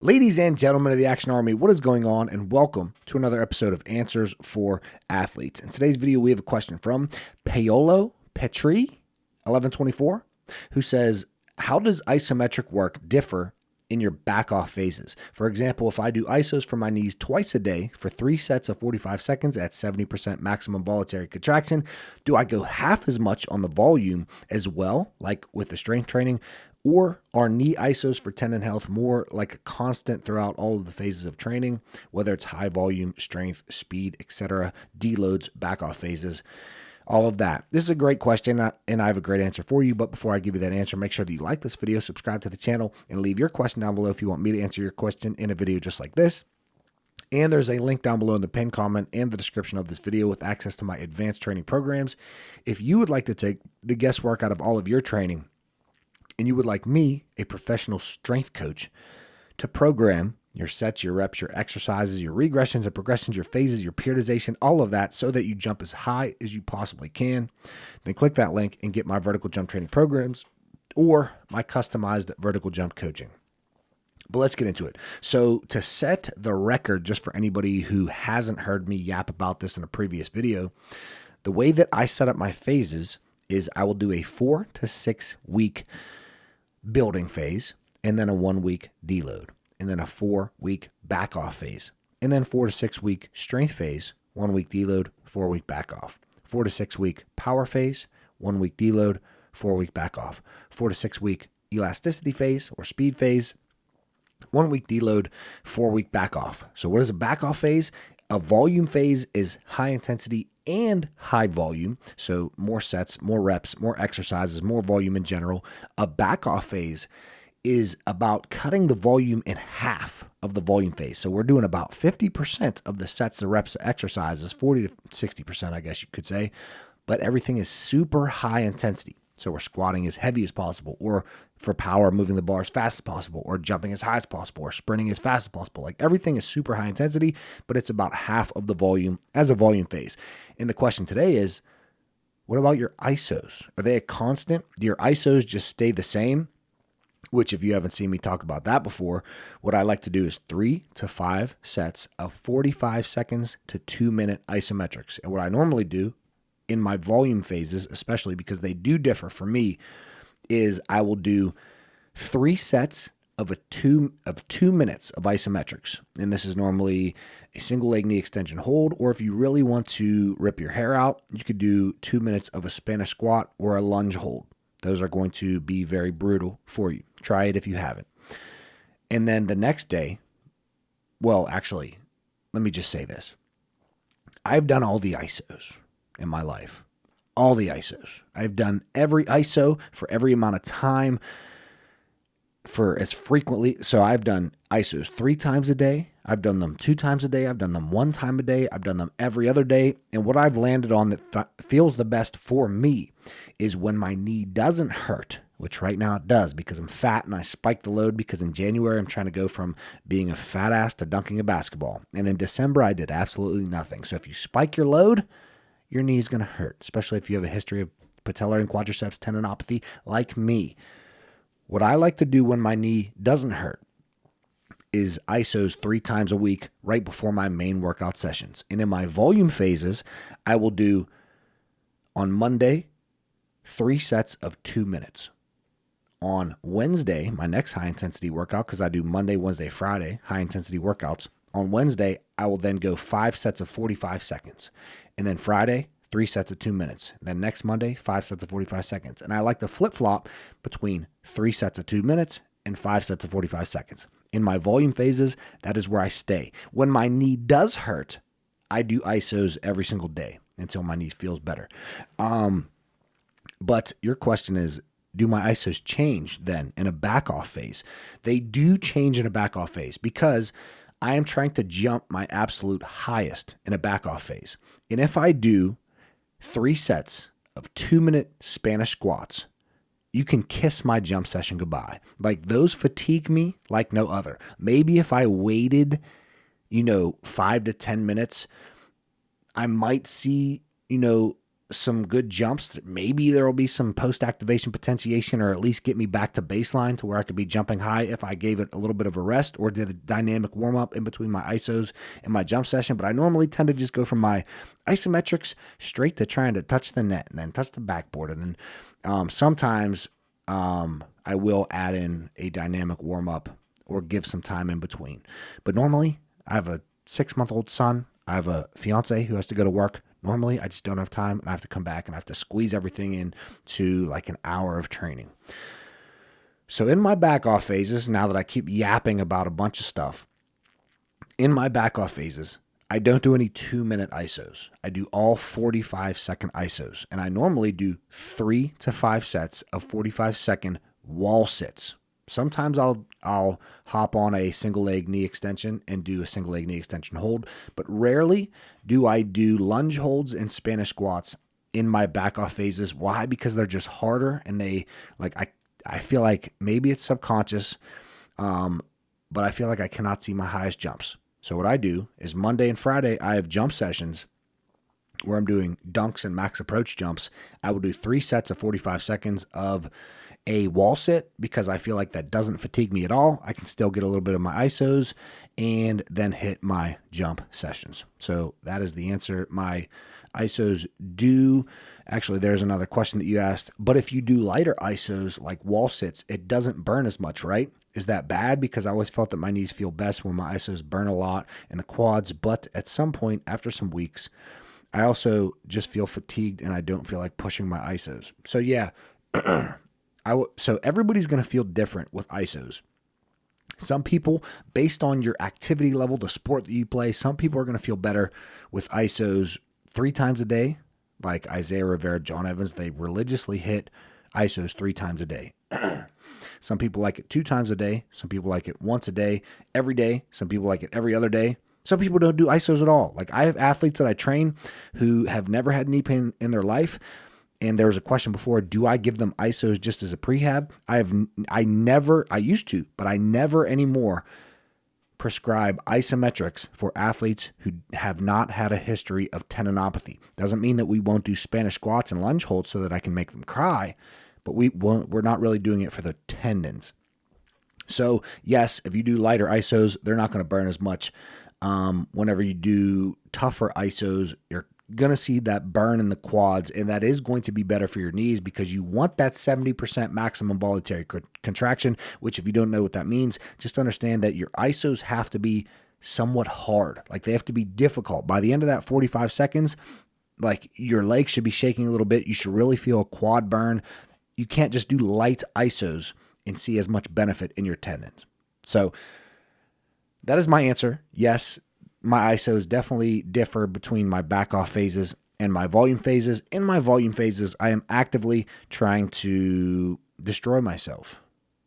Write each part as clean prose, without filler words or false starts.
Ladies and gentlemen of the Action Army, what is going on? And welcome to another episode of Answers for Athletes. In today's video, we have a question from Paolo Petri, 1124, who says, how does isometric work differ in your back-off phases? For example, if I do isos for my knees twice a day for 3 sets of 45 seconds at 70% maximum voluntary contraction, do I go half as much on the volume as well, like with the strength training? Or are knee isos for tendon health more like a constant throughout all of the phases of training, whether it's high volume, strength, speed, etc., deloads, back-off phases, all of that? This is a great question, and I have a great answer for you. But before I give you that answer, make sure that you like this video, subscribe to the channel, and leave your question down below if you want me to answer your question in a video just like this. And there's a link down below in the pinned comment and the description of this video with access to my advanced training programs. If you would like to take the guesswork out of all of your training, and you would like me, a professional strength coach, to program your sets, your reps, your exercises, your regressions and progressions, your phases, your periodization, all of that so that you jump as high as you possibly can, then click that link and get my vertical jump training programs or my customized vertical jump coaching. But let's get into it. So to set the record, just for anybody who hasn't heard me yap about this in a previous video, the way that I set up my phases is I will do a 4 to 6 week building phase, and then a 1 week deload, and then a 4 week back off phase, and then 4 to 6 week strength phase, 1 week deload, 4 week back off, 4 to 6 week power phase, 1 week deload, 4 week back off, 4 to 6 week elasticity phase or speed phase, 1 week deload, 4 week back off. So what is a back off phase? A volume phase is high intensity and high volume. So more sets, more reps, more exercises, more volume in general. A back off phase is about cutting the volume in half of the volume phase. So we're doing about 50% of the sets, the reps, the exercises, 40 to 60%, I guess you could say, but everything is super high intensity. So we're squatting as heavy as possible, or for power, moving the bar as fast as possible, or jumping as high as possible, or sprinting as fast as possible. Like everything is super high intensity, but it's about half of the volume as a volume phase. And the question today is, what about your isos? Are they a constant? Do your isos just stay the same? Which, if you haven't seen me talk about that before, what I like to do is 3 to 5 sets of 45 seconds to 2-minute isometrics. And what I normally do in my volume phases, especially because they do differ for me, is I will do 3 sets of 2 minutes of isometrics. And this is normally a single leg knee extension hold, or if you really want to rip your hair out, you could do 2 minutes of a Spanish squat or a lunge hold. Those are going to be very brutal for you. Try it if you haven't. And then the next day, well, actually, let me just say this. I've done all the isos in my life. All the isos. I've done every ISO for every amount of time for as frequently. So I've done ISOs 3 times a day. I've done them 2 times a day. I've done them 1 time a day. I've done them every other day. And what I've landed on that feels the best for me is when my knee doesn't hurt, which right now it does because I'm fat and I spike the load because in January I'm trying to go from being a fat ass to dunking a basketball. And in December I did absolutely nothing. So if you spike your load, your knee is going to hurt, especially if you have a history of patellar and quadriceps tendinopathy like me. What I like to do when my knee doesn't hurt is isos 3 times a week right before my main workout sessions. And in my volume phases, I will do on Monday 3 sets of 2 minutes. On Wednesday, my next high intensity workout, because I do Monday, Wednesday, Friday high intensity workouts. On Wednesday, I will then go 5 sets of 45 seconds. And then Friday, 3 sets of 2 minutes. Then next Monday, 5 sets of 45 seconds. And I like to flip-flop between 3 sets of 2 minutes and 5 sets of 45 seconds. In my volume phases, that is where I stay. When my knee does hurt, I do isos every single day until my knee feels better. But your question is, do my isos change then in a back-off phase? They do change in a back-off phase because I am trying to jump my absolute highest in a back-off phase. And if I do 3 sets of 2-minute Spanish squats, you can kiss my jump session goodbye. Like those fatigue me like no other. Maybe if I waited, 5 to 10 minutes, I might see, some good jumps. Maybe there will be some post-activation potentiation, or at least get me back to baseline to where I could be jumping high if I gave it a little bit of a rest or did a dynamic warm-up in between my isos and my jump session. But I normally tend to just go from my isometrics straight to trying to touch the net and then touch the backboard. And then sometimes I will add in a dynamic warm-up or give some time in between. But normally I have a 6-month-old son. I have a fiance who has to go to work. Normally, I just don't have time, and I have to come back, and I have to squeeze everything in to like an hour of training. So in my back-off phases, now that I keep yapping about a bunch of stuff, in my back-off phases, I don't do any 2-minute isos. I do all 45-second isos, and I normally do 3 to 5 sets of 45-second wall sits. Sometimes I'll hop on a single leg knee extension and do a single leg knee extension hold, but rarely do I do lunge holds and Spanish squats in my back off phases. Why? Because they're just harder, and they I feel like maybe it's subconscious, but I feel like I cannot see my highest jumps. So what I do is Monday and Friday I have jump sessions where I'm doing dunks and max approach jumps. I will do 3 sets of 45 seconds of a wall sit because I feel like that doesn't fatigue me at all. I can still get a little bit of my isos and then hit my jump sessions. So that is the answer. My isos do, actually there's another question that you asked, but if you do lighter isos like wall sits, it doesn't burn as much, right? Is that bad? Because I always felt that my knees feel best when my isos burn a lot in the quads, but at some point after some weeks, I also just feel fatigued and I don't feel like pushing my isos. So yeah, so everybody's going to feel different with isos. Some people, based on your activity level, the sport that you play, some people are going to feel better with isos 3 times a day, like Isaiah Rivera, John Evans. They religiously hit isos 3 times a day. Some people like it 2 times a day. Some people like it once a day, every day. Some people like it every other day. Some people don't do isos at all. Like I have athletes that I train who have never had knee pain in their life. And there was a question before, do I give them isos just as a prehab? I used to, but I never anymore prescribe isometrics for athletes who have not had a history of tendinopathy. Doesn't mean that we won't do Spanish squats and lunge holds so that I can make them cry, but we're not really doing it for the tendons. So yes, if you do lighter isos, they're not going to burn as much. Whenever you do tougher isos, you're going to see that burn in the quads, and that is going to be better for your knees because you want that 70% maximum voluntary contraction, which if you don't know what that means, just understand that your isos have to be somewhat hard. Like they have to be difficult. By the end of that 45 seconds, like your legs should be shaking a little bit. You should really feel a quad burn. You can't just do light isos and see as much benefit in your tendons. So that is my answer. Yes, my isos definitely differ between my back off phases and my volume phases. In my volume phases, I am actively trying to destroy myself,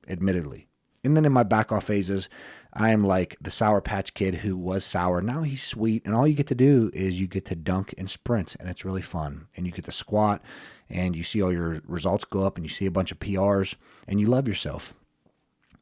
admittedly. And then in my back off phases, I am like the Sour Patch Kid who was sour. Now he's sweet. And all you get to do is you get to dunk and sprint. And it's really fun. And you get to squat and you see all your results go up and you see a bunch of PRs and you love yourself.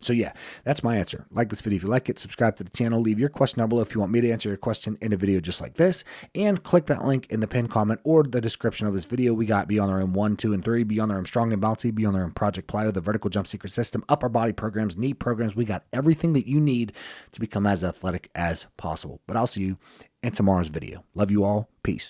So yeah, that's my answer. Like this video if you like it, subscribe to the channel, leave your question down below if you want me to answer your question in a video just like this, and click that link in the pinned comment or the description of this video. We got Beyond the Rim 1, 2, and 3, Beyond the Rim Strong and Bouncy, Beyond the Rim Project Plyo, the Vertical Jump Secret System, upper body programs, knee programs. We got everything that you need to become as athletic as possible. But I'll see you in tomorrow's video. Love you all. Peace.